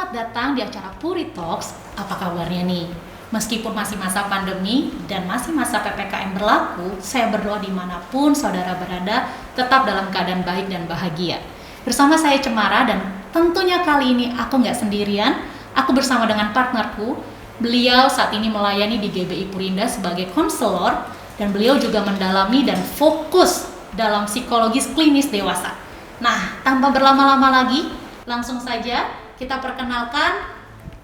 Selamat datang di acara Puri Talks. Apa kabarnya nih? Meskipun masih masa pandemi dan masih masa PPKM berlaku, saya berdoa dimanapun saudara berada, tetap dalam keadaan baik dan bahagia. Bersama saya Cemara dan tentunya kali ini aku nggak sendirian, aku bersama dengan partnerku. Beliau saat ini melayani di GBI Purinda sebagai konselor dan beliau juga mendalami dan fokus dalam psikologis klinis dewasa. Nah, tanpa berlama-lama lagi, langsung saja kita perkenalkan.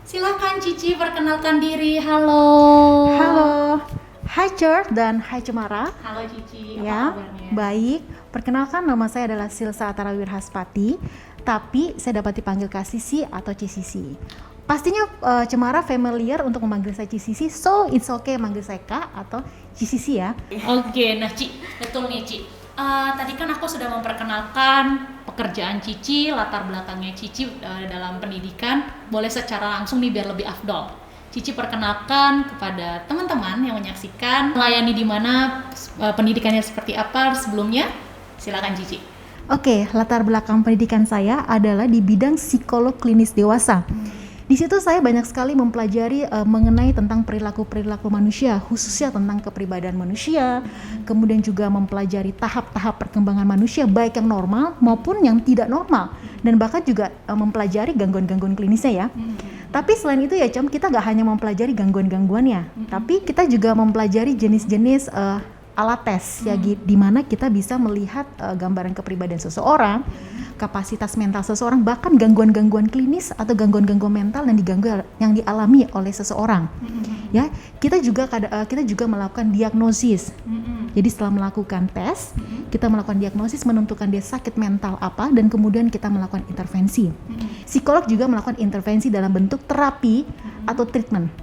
Silakan Cici perkenalkan diri. Halo. Halo. Hai Cer dan hai Cemara. Halo Cici, Ya, apa kabarnya? baik. Perkenalkan, nama saya adalah Silsa Atara Wirhaspati, tapi saya dapat dipanggil Kak Sisi atau Cisisi. Pastinya Cemara familiar untuk memanggil saya Cisisi, so it's okay manggil saya Kak atau Cisisi ya. Oke, nah Ci, betul nih Ci. Tadi kan aku sudah memperkenalkan pekerjaan Cici, latar belakangnya Cici dalam pendidikan. Boleh secara langsung nih biar lebih afdol. Cici perkenalkan kepada teman-teman yang menyaksikan melayani di mana, pendidikannya seperti apa sebelumnya. Silakan Cici. Oke, latar belakang pendidikan saya adalah di bidang psikolog klinis dewasa. Di situ saya banyak sekali mempelajari mengenai tentang perilaku-perilaku manusia, khususnya tentang kepribadian manusia, kemudian juga mempelajari tahap-tahap perkembangan manusia, baik yang normal maupun yang tidak normal, dan bahkan juga mempelajari gangguan-gangguan klinisnya ya. Tapi selain itu ya Cem, kita nggak hanya mempelajari gangguan-gangguannya, tapi kita juga mempelajari jenis-jenis alat tes ya, di mana kita bisa melihat gambaran kepribadian seseorang, kapasitas mental seseorang, bahkan gangguan-gangguan klinis atau gangguan-gangguan mental yang dialami oleh seseorang. Ya, kita juga melakukan diagnosis. Jadi setelah melakukan tes, kita melakukan diagnosis, menentukan dia sakit mental apa, dan kemudian kita melakukan intervensi. Psikolog juga melakukan intervensi dalam bentuk terapi atau treatment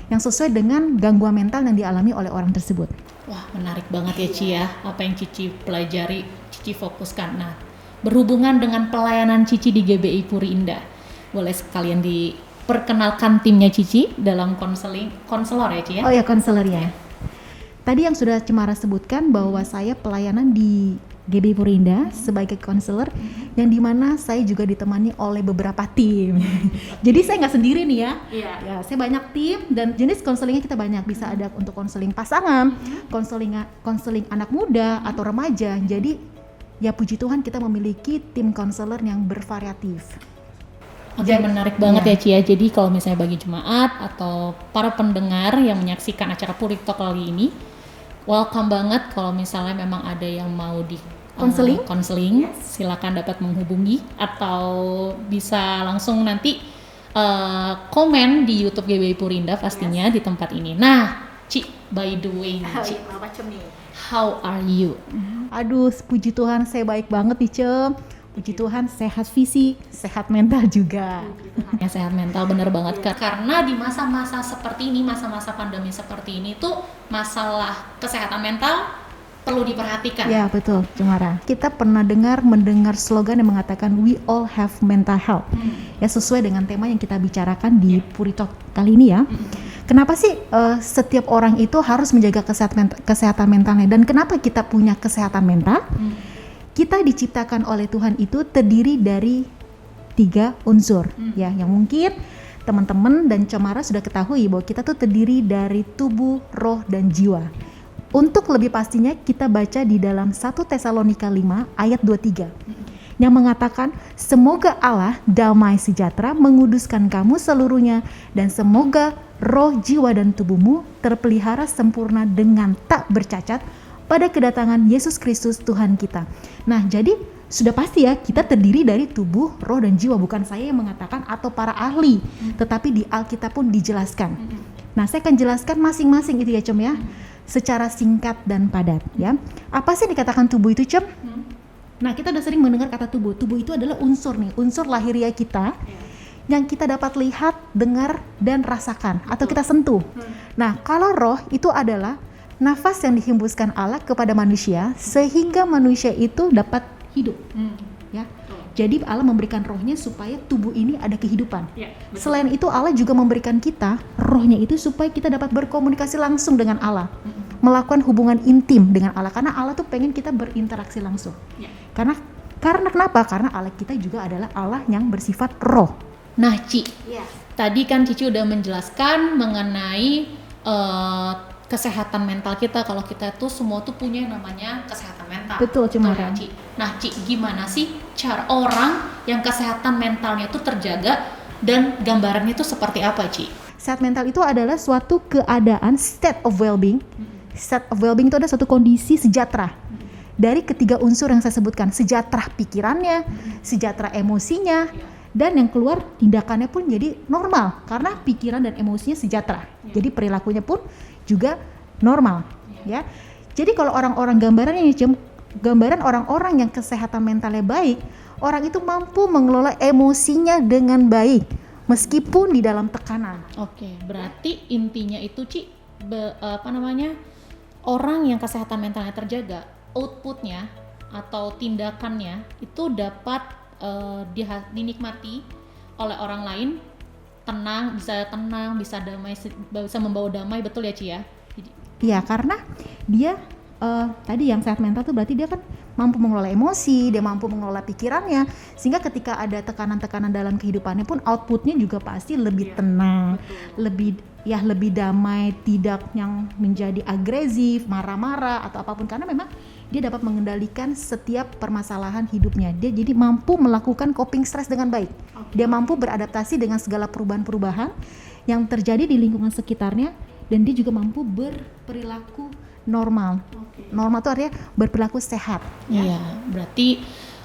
yang sesuai dengan gangguan mental yang dialami oleh orang tersebut. Wah, menarik banget ya Ci ya. Apa yang Cici pelajari, Cici fokuskan. Nah, berhubungan dengan pelayanan Cici di GBI Puri Indah, boleh sekalian diperkenalkan timnya Cici dalam konselor ya Ci ya? Oh ya, konselor ya. Tadi yang sudah Cemara sebutkan bahwa saya pelayanan di GBI Puri Indah sebagai konselor, yang dimana saya juga ditemani oleh beberapa tim. Jadi saya nggak sendiri nih ya. Iya. Ya, saya banyak tim dan jenis konselingnya kita banyak. Bisa ada untuk konseling pasangan, konseling anak muda atau remaja. Jadi ya puji Tuhan kita memiliki tim konselor yang bervariatif. Oke, menarik banget ya Ci ya. Jadi kalau misalnya bagi jemaat atau para pendengar yang menyaksikan acara Puri Talk kali ini, welcome banget kalau misalnya memang ada yang mau di konseling, silakan dapat menghubungi atau bisa langsung nanti komen di YouTube GBI Purinda pastinya di tempat ini. Nah, Ci, by the way nih, Ci, how are you? Aduh, puji Tuhan saya baik banget nih Cem. Puji Tuhan sehat fisik, sehat mental juga. Ya, sehat mental bener banget karena di masa-masa seperti ini, masa-masa pandemi seperti ini tuh masalah kesehatan mental perlu diperhatikan. Ya betul, Cemara. Kita pernah mendengar slogan yang mengatakan we all have mental health. Ya, sesuai dengan tema yang kita bicarakan di Puri Talk kali ini ya. Kenapa sih setiap orang itu harus menjaga kesehatan mentalnya, dan kenapa kita punya kesehatan mental? Kita diciptakan oleh Tuhan itu terdiri dari 3 unsur ya, yang mungkin teman-teman dan Cemara sudah ketahui bahwa kita tuh terdiri dari tubuh, roh, dan jiwa. Untuk lebih pastinya kita baca di dalam 1 Tesalonika 5 ayat 23 yang mengatakan, semoga Allah damai sejahtera menguduskan kamu seluruhnya, dan semoga roh, jiwa, dan tubuhmu terpelihara sempurna dengan tak bercacat pada kedatangan Yesus Kristus Tuhan kita. Nah, jadi sudah pasti ya, kita terdiri dari tubuh, roh, dan jiwa. Bukan saya yang mengatakan atau para ahli, tetapi di Alkitab pun dijelaskan. Nah, saya akan jelaskan masing-masing itu ya Cem ya, secara singkat dan padat ya. Apa sih dikatakan tubuh itu Cem? Nah, kita udah sering mendengar kata tubuh. Tubuh itu adalah unsur nih, unsur lahiriah kita yang kita dapat lihat, dengar, dan rasakan atau kita sentuh. Nah, kalau roh itu adalah nafas yang dihembuskan Allah kepada manusia sehingga manusia itu dapat hidup. Ya. Jadi Allah memberikan rohnya supaya tubuh ini ada kehidupan. Selain itu Allah juga memberikan kita rohnya itu supaya kita dapat berkomunikasi langsung dengan Allah, melakukan hubungan intim dengan Allah, karena Allah tuh pengen kita berinteraksi langsung. Karena kenapa? Karena Allah kita juga adalah Allah yang bersifat roh. Nah, Ci, Iya. tadi kan Cici udah menjelaskan mengenai kesehatan mental kita. Kalau kita tuh semua tuh punya yang namanya kesehatan mental. Betul, Cemara. ya, Ci? Nah, Ci, gimana sih cara orang yang kesehatan mentalnya tuh terjaga dan gambarannya tuh seperti apa, Ci? Sehat mental itu adalah suatu keadaan state of well-being. State of well-being itu adalah suatu kondisi sejahtera. Dari ketiga unsur yang saya sebutkan, sejahtera pikirannya, sejahtera emosinya, dan yang keluar tindakannya pun jadi normal karena pikiran dan emosinya sejahtera. Jadi perilakunya pun juga normal, ya. Jadi kalau orang-orang gambarannya gambaran orang-orang yang kesehatan mentalnya baik, orang itu mampu mengelola emosinya dengan baik meskipun di dalam tekanan. Oke, berarti intinya itu, Ci, orang yang kesehatan mentalnya terjaga, outputnya atau tindakannya itu dapat dinikmati oleh orang lain, bisa damai, bisa membawa damai, betul ya, Ci ya? Iya, karena dia tadi yang sehat mental tuh berarti dia kan mampu mengelola emosi, dia mampu mengelola pikirannya, sehingga ketika ada tekanan-tekanan dalam kehidupannya pun outputnya juga pasti lebih tenang, lebih damai, tidak yang menjadi agresif, marah-marah atau apapun, karena memang dia dapat mengendalikan setiap permasalahan hidupnya. Dia jadi mampu melakukan coping stress dengan baik. Dia mampu beradaptasi dengan segala perubahan-perubahan yang terjadi di lingkungan sekitarnya, dan dia juga mampu berperilaku normal. Normal itu artinya berperilaku sehat. Iya, berarti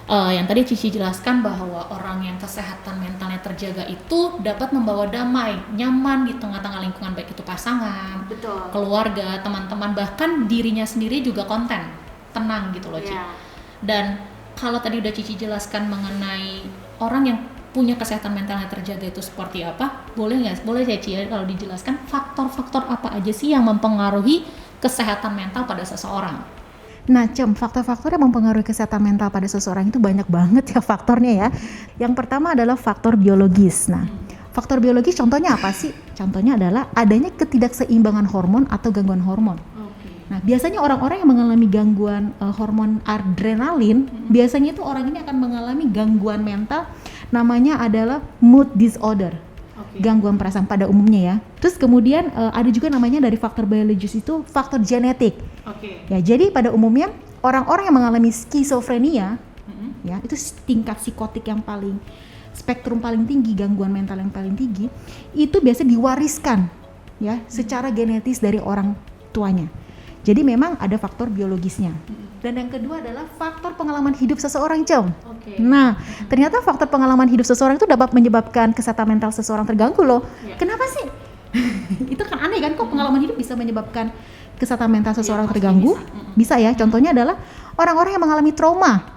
yang tadi Cici jelaskan bahwa orang yang kesehatan mentalnya terjaga itu dapat membawa damai, nyaman di tengah-tengah lingkungan, baik itu pasangan, Betul. keluarga, teman-teman, bahkan dirinya sendiri juga tenang gitu loh, Ci. Dan kalau tadi udah Cici jelaskan mengenai orang yang punya kesehatan mentalnya terjaga itu seperti apa, boleh ya, Ci, kalau dijelaskan faktor-faktor apa aja sih yang mempengaruhi kesehatan mental pada seseorang? Nah, faktor-faktor yang mempengaruhi kesehatan mental pada seseorang itu banyak banget ya faktornya ya. Yang pertama adalah faktor biologis. Nah, faktor biologis contohnya apa sih? Contohnya adalah adanya ketidakseimbangan hormon atau gangguan hormon. Nah, biasanya orang-orang yang mengalami gangguan hormon adrenalin, biasanya itu orang ini akan mengalami gangguan mental, namanya adalah mood disorder. Gangguan perasaan pada umumnya ya. Terus kemudian ada juga namanya dari faktor biologis itu faktor genetik. Ya, jadi pada umumnya orang-orang yang mengalami skizofrenia, ya itu tingkat psikotik yang spektrum paling tinggi, gangguan mental yang paling tinggi, itu biasa diwariskan ya secara genetis dari orang tuanya. Jadi memang ada faktor biologisnya. Dan yang kedua adalah faktor pengalaman hidup seseorang, Cem. Nah, ternyata faktor pengalaman hidup seseorang itu dapat menyebabkan kesehatan mental seseorang terganggu loh. Kenapa sih? Itu kan aneh kan, kok pengalaman hidup bisa menyebabkan kesehatan mental seseorang terganggu? Bisa ya, contohnya adalah orang-orang yang mengalami trauma.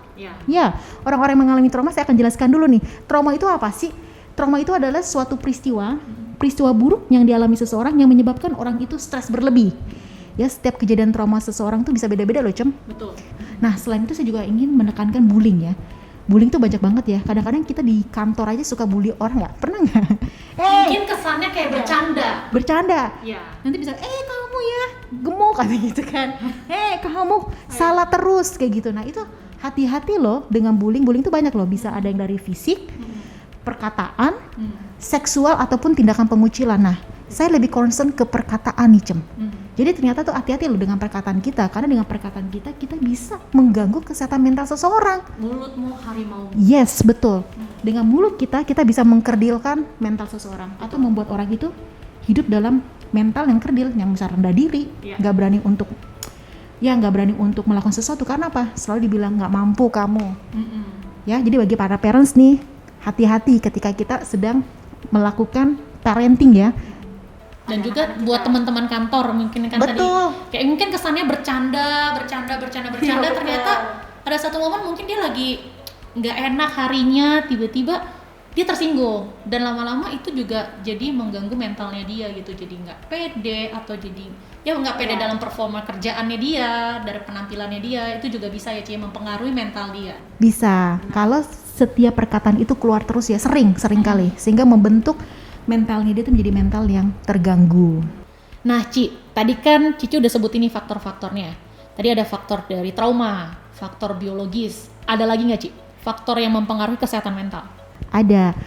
Ya, orang-orang yang mengalami trauma, saya akan jelaskan dulu nih. Trauma itu apa sih? Trauma itu adalah suatu peristiwa buruk yang dialami seseorang yang menyebabkan orang itu stres berlebih. Ya, setiap kejadian trauma seseorang tuh bisa beda-beda loh, Cem. Betul. Nah, selain itu saya juga ingin menekankan bullying ya. Bullying tuh banyak banget ya. Kadang-kadang kita di kantor aja suka bully orang, nggak? Pernah nggak? Mungkin kesannya kayak Bercanda. Iya. Nanti bisa, kamu ya gemuk kan gitu kan. Kamu salah terus kayak gitu. Nah, itu hati-hati loh dengan bullying. Bullying tuh banyak loh. Bisa ada yang dari fisik, perkataan, seksual ataupun tindakan pengucilan. Nah, saya lebih concern ke perkataan nih, Cem. Jadi ternyata tuh hati-hati loh dengan perkataan kita, karena dengan perkataan kita bisa mengganggu kesehatan mental seseorang. Mulutmu harimau. Yes, betul. Dengan mulut kita bisa mengkerdilkan mental seseorang atau membuat orang itu hidup dalam mental yang kerdil, yang bisa rendah diri, nggak berani untuk melakukan sesuatu. Karena apa? Selalu dibilang nggak mampu kamu. Ya, jadi bagi para parents nih, hati-hati ketika kita sedang melakukan parenting ya. Dan juga buat teman-teman kantor mungkin kan tadi kayak mungkin kesannya bercanda ternyata ada satu momen mungkin dia lagi nggak enak harinya, tiba-tiba dia tersinggung dan lama-lama itu juga jadi mengganggu mentalnya dia gitu, jadi nggak pede atau jadi nggak pede dalam performa kerjaannya dia, dari penampilannya dia, itu juga bisa ya Ci mempengaruhi mental dia. Bisa kalau setiap perkataan itu keluar terus ya, sering kali, sehingga membentuk mentalnya dia itu menjadi mental yang terganggu. Nah, Ci, tadi kan Cici udah sebut ini faktor-faktornya. Tadi ada faktor dari trauma, faktor biologis. Ada lagi nggak, Ci? Faktor yang mempengaruhi kesehatan mental? Ada.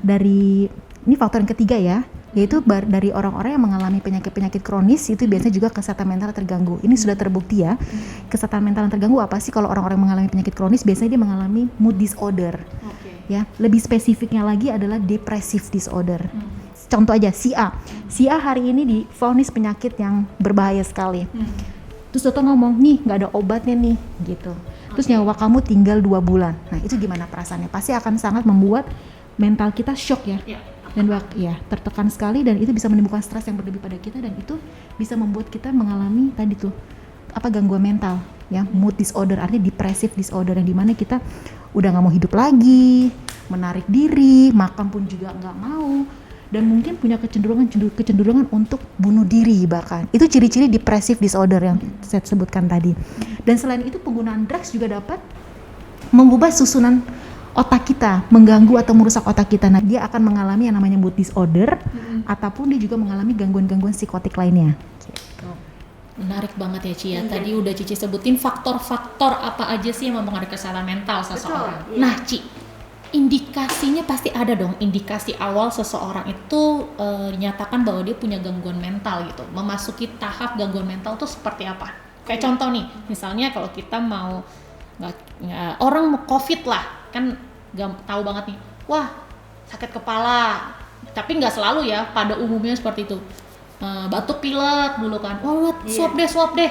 Dari ini faktor yang ketiga ya, yaitu dari orang-orang yang mengalami penyakit-penyakit kronis itu biasanya juga kesehatan mental terganggu. Ini sudah terbukti ya. Kesehatan mental yang terganggu apa sih? Kalau orang-orang mengalami penyakit kronis biasanya dia mengalami mood disorder. Ya, lebih spesifiknya lagi adalah depressive disorder. Contoh aja si A. Si A hari ini divonis penyakit yang berbahaya sekali. Terus dokter ngomong, nih nggak ada obatnya nih, gitu. Terus nyawa kamu tinggal 2 bulan. Nah itu gimana perasaannya? Pasti akan sangat membuat mental kita shock ya. Dan tertekan sekali, dan itu bisa menimbulkan stres yang berlebih pada kita, dan itu bisa membuat kita mengalami tadi tuh gangguan mental ya, mood disorder, artinya depressive disorder, yang dimana kita udah nggak mau hidup lagi, menarik diri, makan pun juga nggak mau, dan mungkin punya kecenderungan untuk bunuh diri bahkan. Itu ciri-ciri depressive disorder yang saya sebutkan tadi. Dan selain itu penggunaan drugs juga dapat mengubah susunan otak kita, mengganggu atau merusak otak kita. Nah, dia akan mengalami yang namanya mood disorder, ataupun dia juga mengalami gangguan-gangguan psikotik lainnya. Menarik banget ya Ci ya. Tadi udah Cici sebutin faktor-faktor apa aja sih yang mempengaruhi kesehatan mental seseorang. Nah Ci, indikasinya pasti ada dong, indikasi awal seseorang itu dinyatakan bahwa dia punya gangguan mental gitu. Memasuki tahap gangguan mental tuh seperti apa? Kayak contoh nih, misalnya kalau kita mau orang mau COVID lah, kan gak tahu banget nih, wah sakit kepala, tapi nggak selalu ya, pada umumnya seperti itu. Batuk pilek dulu kan, swab deh,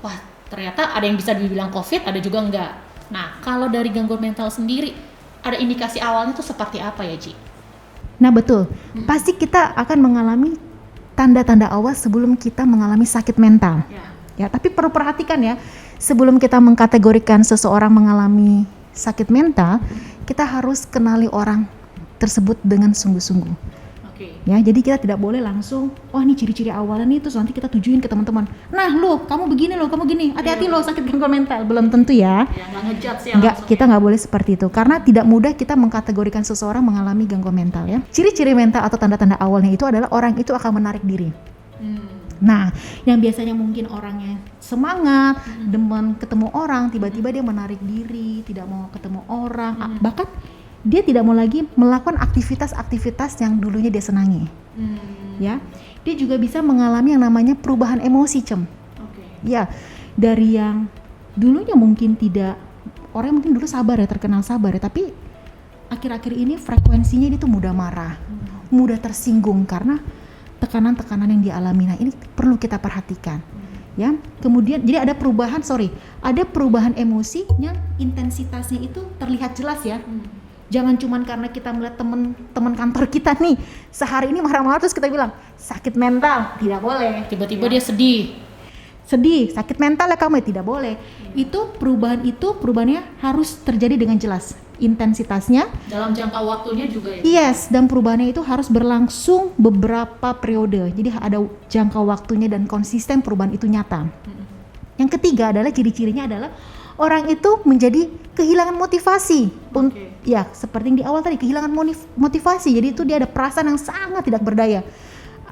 wah ternyata ada yang bisa dibilang COVID, ada juga enggak. Nah kalau dari gangguan mental sendiri, ada indikasi awalnya tuh seperti apa ya Ci? Nah betul, pasti kita akan mengalami tanda-tanda awal sebelum kita mengalami sakit mental. Ya, tapi perlu perhatikan ya, sebelum kita mengkategorikan seseorang mengalami sakit mental, kita harus kenali orang tersebut dengan sungguh-sungguh. Ya, jadi kita tidak boleh langsung, oh ini ciri-ciri awalnya nih, terus nanti kita tujuin ke teman-teman. Nah, kamu begini kamu gini, hati-hati sakit gangguan mental. Belum tentu ya. Nggak ngejudge ya. Nggak, kita nggak boleh seperti itu, karena tidak mudah kita mengkategorikan seseorang mengalami gangguan mental ya. Ciri-ciri mental atau tanda-tanda awalnya itu adalah orang itu akan menarik diri. Nah, yang biasanya mungkin orangnya semangat, demen ketemu orang, tiba-tiba dia menarik diri, tidak mau ketemu orang, bahkan dia tidak mau lagi melakukan aktivitas-aktivitas yang dulunya dia senangi. Ya, dia juga bisa mengalami yang namanya perubahan emosi, Ya, dari yang dulunya mungkin tidak, orang mungkin dulu sabar ya, terkenal sabar ya, tapi akhir-akhir ini frekuensinya dia tuh mudah marah, mudah tersinggung karena tekanan-tekanan yang dialami. Nah, ini perlu kita perhatikan. Ya, kemudian jadi ada perubahan emosi yang intensitasnya itu terlihat jelas ya. Jangan cuman karena kita melihat teman kantor kita nih sehari ini marah-marah terus kita bilang sakit mental, tidak boleh. Tiba-tiba dia sedih, sakit mental ya kamu, tidak boleh. Itu perubahannya harus terjadi dengan jelas, intensitasnya dalam jangka waktunya juga ya. Yes, dan perubahannya itu harus berlangsung beberapa periode. Jadi ada jangka waktunya dan konsisten perubahan itu nyata. Yang ketiga adalah ciri-cirinya adalah orang itu menjadi kehilangan motivasi. Ya, seperti yang di awal tadi, kehilangan motivasi. Jadi itu dia ada perasaan yang sangat tidak berdaya.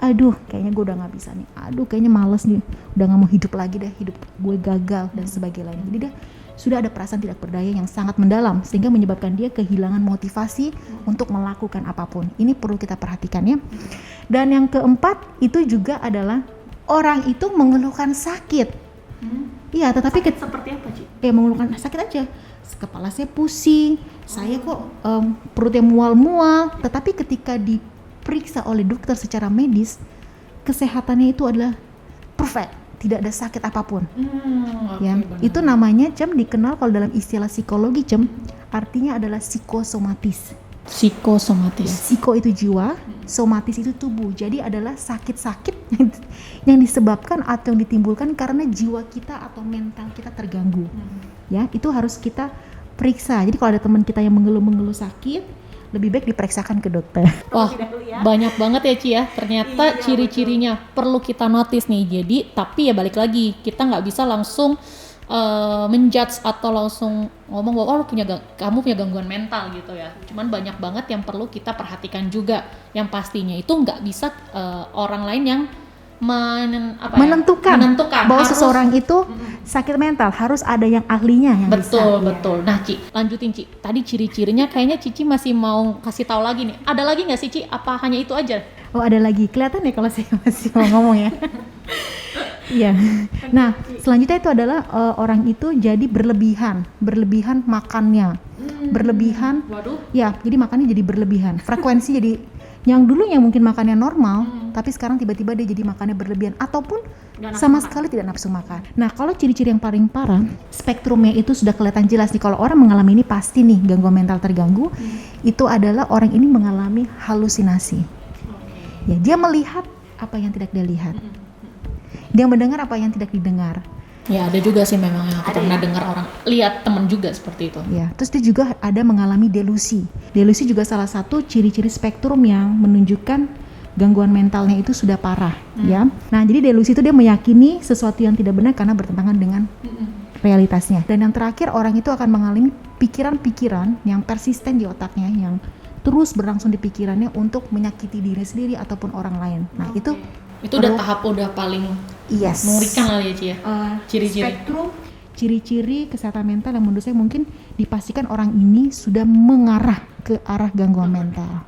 Aduh, kayaknya gue udah gak bisa nih. Aduh, kayaknya males nih. Udah gak mau hidup lagi deh. Hidup gue gagal dan sebagainya. Jadi dia sudah ada perasaan tidak berdaya yang sangat mendalam, sehingga menyebabkan dia kehilangan motivasi untuk melakukan apapun. Ini perlu kita perhatikan ya. Dan yang keempat itu juga adalah orang itu mengeluhkan sakit. Iya, tetapi seperti apa Ci? Mengeluhkan sakit aja. Kepala saya pusing, saya kok perutnya mual-mual. Tetapi ketika diperiksa oleh dokter secara medis, kesehatannya itu adalah perfect, tidak ada sakit apapun. Ya, itu namanya dikenal kalau dalam istilah psikologi artinya adalah psikosomatis. Psikosomatis. Ya, psiko itu jiwa, somatis itu tubuh. Jadi adalah sakit-sakit yang disebabkan atau yang ditimbulkan karena jiwa kita atau mental kita terganggu. Ya, itu harus kita periksa. Jadi kalau ada teman kita yang mengeluh-mengeluh sakit, lebih baik diperiksakan ke dokter. Wah, banyak banget ya Ci ya. Ternyata ciri-cirinya perlu kita notice nih. Jadi, tapi ya balik lagi, kita nggak bisa langsung menjudge atau langsung ngomong bahwa kamu punya gangguan mental gitu ya. Cuman banyak banget yang perlu kita perhatikan juga. Yang pastinya itu nggak bisa orang lain yang menentukan bahwa seseorang itu sakit mental harus ada yang ahlinya yang Betul, bisa. betul. Nah, Ci, lanjutin, Ci. Tadi ciri-cirinya kayaknya Cici masih mau kasih tahu lagi nih. Ada lagi nggak sih, Ci? Apa hanya itu aja? Oh, ada lagi. Kelihatan ya kalau saya masih mau ngomong ya. Iya. Nah, selanjutnya itu adalah orang itu jadi berlebihan makannya. Berlebihan. Waduh. Ya, jadi makannya jadi berlebihan. Frekuensi jadi yang dulu yang mungkin makannya normal, tapi sekarang tiba-tiba dia jadi makannya berlebihan ataupun Nggak nafsu sama makan. sekali tidak nafsu makan. Nah, kalau ciri-ciri yang paling parah, spektrumnya itu sudah kelihatan jelas nih. Kalau orang mengalami ini pasti nih gangguan mental terganggu, itu adalah orang ini mengalami halusinasi. Ya, dia melihat apa yang tidak dia lihat. Dia mendengar apa yang tidak didengar. Ya, ada juga sih memang yang aku pernah dengar orang lihat temen juga seperti itu. Ya, terus dia juga ada mengalami delusi. Delusi juga salah satu ciri-ciri spektrum yang menunjukkan gangguan mentalnya itu sudah parah, ya. Nah, jadi delusi itu dia meyakini sesuatu yang tidak benar karena bertentangan dengan realitasnya. Dan yang terakhir, orang itu akan mengalami pikiran-pikiran yang persisten di otaknya, yang terus berlangsung di pikirannya untuk menyakiti diri sendiri ataupun orang lain. Nah, itu udah tahap udah paling yes. mengerikan kali ya, Ci ya. Ciri-ciri. Spektrum ciri-ciri kesehatan mental yang menurut saya mungkin dipastikan orang ini sudah mengarah ke arah gangguan mental.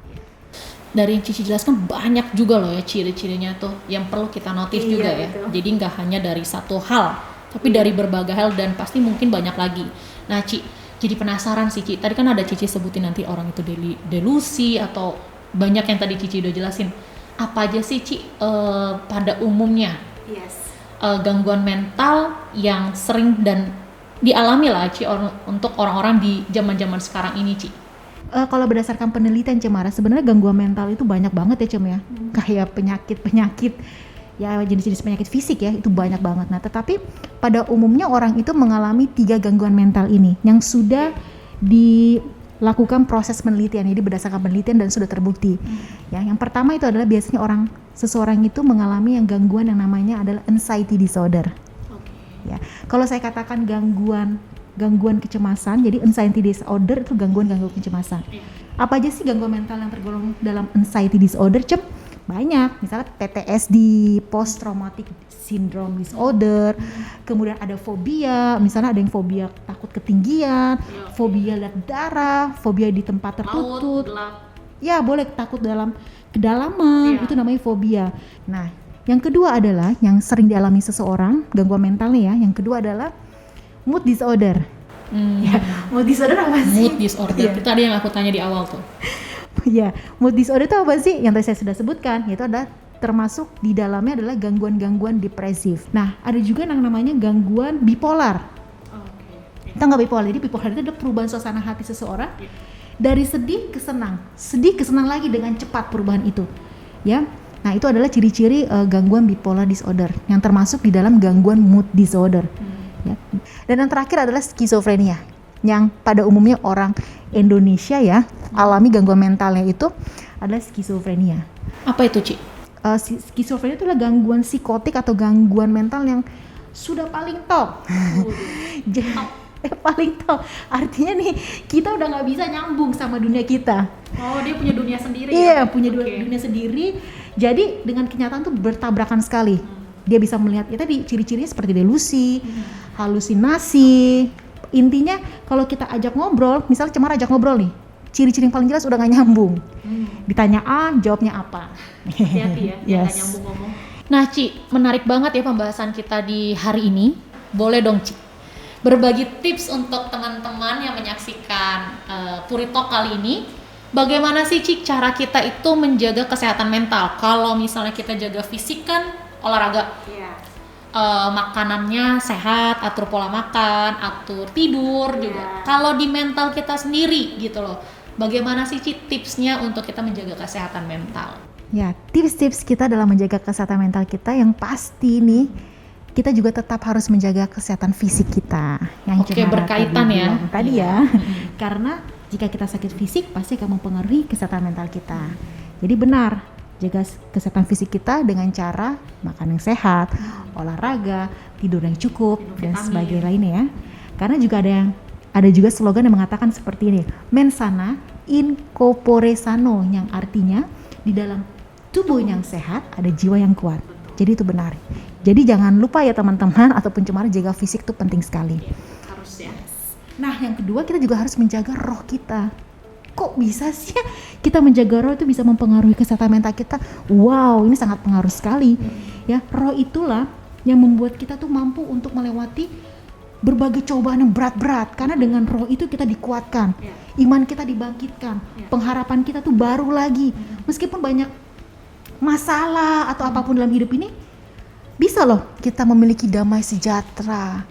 Dari yang Cici jelaskan banyak juga loh ya ciri-cirinya tuh yang perlu kita notice juga ya. betul. Jadi nggak hanya dari satu hal, tapi dari berbagai hal dan pasti mungkin banyak lagi. Nah, Ci, jadi penasaran sih, Ci. Tadi kan ada Cici sebutin nanti orang itu delusi atau banyak yang tadi Cici udah jelasin. Apa aja sih, Ci, pada umumnya gangguan mental yang sering dan dialami lah, Ci, untuk orang-orang di zaman-zaman sekarang ini, Ci? Kalau berdasarkan penelitian Cemara, sebenarnya gangguan mental itu banyak banget ya, Cem ya. Kayak penyakit-penyakit, ya jenis-jenis penyakit fisik ya, itu banyak banget. Nah, tetapi pada umumnya orang itu mengalami 3 gangguan mental ini yang sudah dilakukan proses penelitian, jadi berdasarkan penelitian dan sudah terbukti. Ya, yang pertama itu adalah biasanya seseorang itu mengalami yang gangguan yang namanya adalah anxiety disorder. Ya, kalau saya katakan gangguan kecemasan, jadi anxiety disorder itu gangguan kecemasan. Apa aja sih gangguan mental yang tergolong dalam anxiety disorder, Cem? Banyak, misalnya PTSD, post traumatic syndrome disorder, kemudian ada fobia, misalnya ada yang fobia takut ketinggian, fobia lihat darah, fobia di tempat tertutup. Ya, boleh takut dalam kedalaman, itu namanya fobia. Nah, yang kedua adalah yang sering dialami seseorang, gangguan mentalnya ya, yang kedua adalah mood disorder. Ya, mood disorder apa sih? Mood disorder, itu tadi yang aku tanya di awal tuh. Ya, mood disorder itu apa sih? Yang tadi saya sudah sebutkan, yaitu adalah termasuk di dalamnya adalah gangguan-gangguan depresif. Nah, ada juga yang namanya gangguan bipolar. Kita nggak bipolar, jadi bipolar itu adalah perubahan suasana hati seseorang dari sedih ke senang lagi dengan cepat perubahan itu. Ya, nah itu adalah ciri-ciri gangguan bipolar disorder yang termasuk di dalam gangguan mood disorder. Ya. Dan yang terakhir adalah skizofrenia, yang pada umumnya orang Indonesia ya alami gangguan mentalnya itu adalah skizofrenia. Apa itu, Ci? Skizofrenia itu adalah gangguan psikotik atau gangguan mental yang sudah paling top. Paling top. Artinya nih kita udah nggak bisa nyambung sama dunia kita. Oh, dia punya dunia sendiri. Iya, punya dunia sendiri. Jadi dengan kenyataan tuh bertabrakan sekali. Dia bisa melihat ya tadi ciri-cirinya seperti delusi, halusinasi. Intinya kalau kita ajak ngobrol, misalnya Cemara ajak ngobrol nih, ciri-ciri yang paling jelas udah gak nyambung. Ditanya A, jawabnya apa. Hati-hati ya, gak nyambung ngomong. Nah, Ci, menarik banget ya pembahasan kita di hari ini. Boleh dong, Ci, berbagi tips untuk teman-teman yang menyaksikan Puri Talk kali ini. Bagaimana sih, Ci, cara kita itu menjaga kesehatan mental? Kalau misalnya kita jaga fisik kan olahraga, makanannya sehat, atur pola makan, atur tidur juga. Kalau di mental kita sendiri gitu loh, bagaimana sih, Ci, tipsnya untuk kita menjaga kesehatan mental? Ya, tips-tips kita dalam menjaga kesehatan mental kita yang pasti nih, kita juga tetap harus menjaga kesehatan fisik kita. Yang Oke, berkaitan ya. Tadi ya, karena jika kita sakit fisik pasti akan mempengaruhi kesehatan mental kita. Jadi benar, jaga kesehatan fisik kita dengan cara makan yang sehat, olahraga, tidur yang cukup, dan sebagainya lainnya ya. Karena juga ada juga slogan yang mengatakan seperti ini, mens sana in corpore sano, yang artinya di dalam tubuh yang sehat ada jiwa yang kuat. Jadi itu benar. Jadi jangan lupa ya teman-teman, ataupun cemara, jaga fisik itu penting sekali. Harus ya. Nah yang kedua, kita juga harus menjaga roh kita. Kok bisa sih ya kita menjaga roh itu bisa mempengaruhi kesehatan mental kita? Wow, ini sangat pengaruh sekali. Ya, roh itulah yang membuat kita tuh mampu untuk melewati berbagai cobaan yang berat-berat, karena dengan roh itu kita dikuatkan, iman kita dibangkitkan, pengharapan kita tuh baru lagi. Meskipun banyak masalah atau apapun dalam hidup ini, bisa loh kita memiliki damai sejahtera,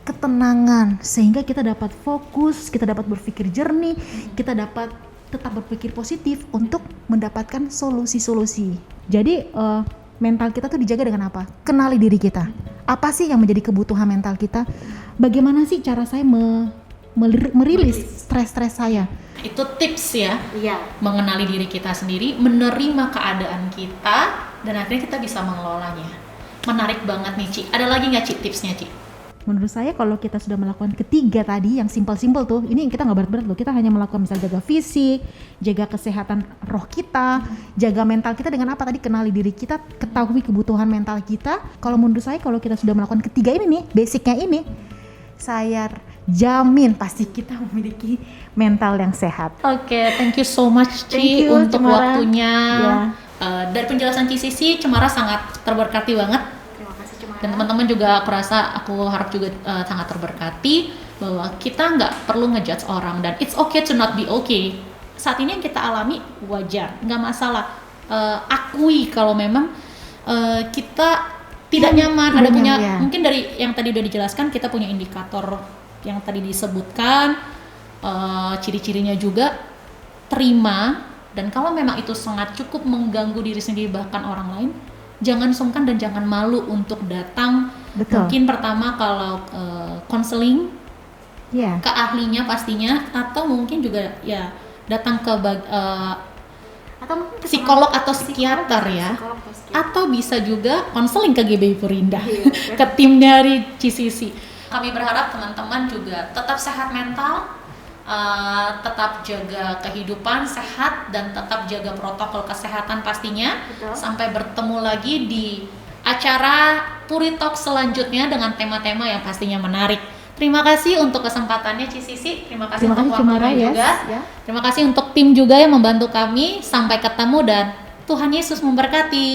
ketenangan, sehingga kita dapat fokus, kita dapat berpikir jernih, kita dapat tetap berpikir positif untuk mendapatkan solusi-solusi. Jadi mental kita tuh dijaga dengan apa? Kenali diri kita. Apa sih yang menjadi kebutuhan mental kita? Bagaimana sih cara saya merilis stres-stres saya? Itu tips ya. Mengenali diri kita sendiri, menerima keadaan kita, dan akhirnya kita bisa mengelolanya. Menarik banget nih Ci. Ada lagi nggak Ci tipsnya Ci? Menurut saya kalau kita sudah melakukan ketiga tadi yang simpel-simpel tuh, ini kita nggak berat-berat loh, kita hanya melakukan misal jaga fisik, jaga kesehatan roh kita, jaga mental kita dengan apa tadi, kenali diri kita, ketahui kebutuhan mental kita. Kalau menurut saya kalau kita sudah melakukan ketiga ini nih, basicnya ini, saya jamin pasti kita memiliki mental yang sehat. Oke, thank you so much Thank Ci you, untuk Cemara. waktunya. Ya. Dari penjelasan Ci Sisi, Cemara sangat terberkati banget. Terima kasih Cemara. Dan teman-teman juga aku harap juga sangat terberkati bahwa kita nggak perlu ngejudge orang, dan it's okay to not be okay. Saat ini yang kita alami wajar, nggak masalah. Akui kalau memang kita tidak nyaman, ada punya mungkin dari yang tadi udah dijelaskan, kita punya indikator yang tadi disebutkan, ciri-cirinya juga, terima. Dan kalau memang itu sangat cukup mengganggu diri sendiri bahkan orang lain, jangan sungkan dan jangan malu untuk datang. Betul. Mungkin pertama kalau konseling Ya. ke ahlinya pastinya, atau mungkin juga ya datang ke Atau mungkin psikolog atau psikiater ya, atau bisa juga konseling ke GBI Purindah, ke tim dari CCC. Kami berharap teman-teman juga tetap sehat mental, tetap jaga kehidupan sehat, dan tetap jaga protokol kesehatan pastinya. Betul. Sampai bertemu lagi di acara Puri Talk selanjutnya dengan tema-tema yang pastinya menarik. Terima kasih untuk kesempatannya Ci Sisi, terima kasih untuk Cemara, waktunya juga. ya. Terima kasih untuk tim juga yang membantu kami. Sampai ketemu dan Tuhan Yesus memberkati.